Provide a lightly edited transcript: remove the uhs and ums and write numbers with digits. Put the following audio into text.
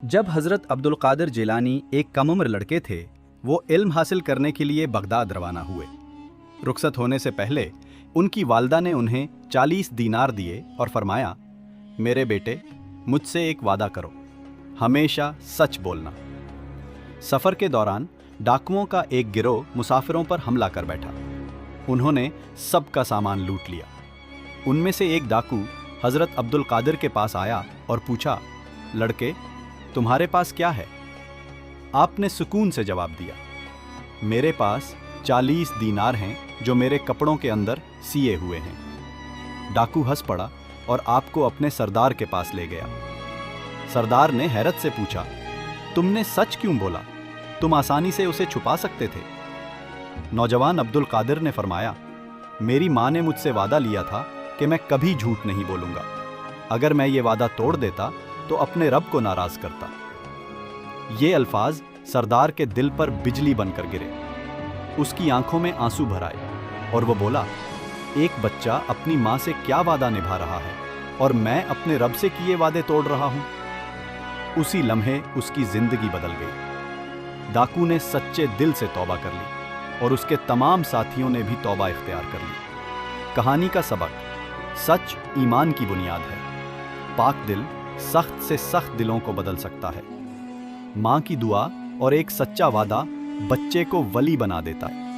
जब हज़रत अब्दुल कादिर जिलानी एक कम उम्र लड़के थे, वो इल्म हासिल करने के लिए बगदाद रवाना हुए। रुखसत होने से पहले उनकी वालदा ने उन्हें 40 दीनार दिए और फरमाया, मेरे बेटे, मुझसे एक वादा करो, हमेशा सच बोलना। सफ़र के दौरान डाकुओं का एक गिरोह मुसाफिरों पर हमला कर बैठा। उन्होंने सबका सामान लूट लिया। उनमें से एक डाकू हज़रत अब्दुल कादिर के पास आया और पूछा, लड़के, तुम्हारे पास क्या है? आपने सुकून से जवाब दिया, मेरे पास 40 दीनार हैं जो मेरे कपड़ों के अंदर सिए हुए हैं। डाकू हंस पड़ा और आपको अपने सरदार के पास ले गया। सरदार ने हैरत से पूछा, तुमने सच क्यों बोला? तुम आसानी से उसे छुपा सकते थे। नौजवान अब्दुल कादिर ने फरमाया, मेरी माँ ने मुझसे वादा लिया था कि मैं कभी झूठ नहीं बोलूँगा। अगर मैं ये वादा तोड़ देता तो अपने रब को नाराज करता। ये अल्फाज सरदार के दिल पर बिजली बनकर गिरे। उसकी आंखों में आंसू भर आए और वो बोला, एक बच्चा अपनी माँ से क्या वादा निभा रहा है और मैं अपने रब से किए वादे तोड़ रहा हूँ। उसी लम्हे उसकी जिंदगी बदल गई। डाकू ने सच्चे दिल से तौबा कर ली और उसके तमाम साथियों ने भी तौबा इख्तियार कर ली। कहानी का सबक, सच ईमान की बुनियाद है। पाक दिल सख्त से सख्त दिलों को बदल सकता है। माँ की दुआ और एक सच्चा वादा बच्चे को वली बना देता है।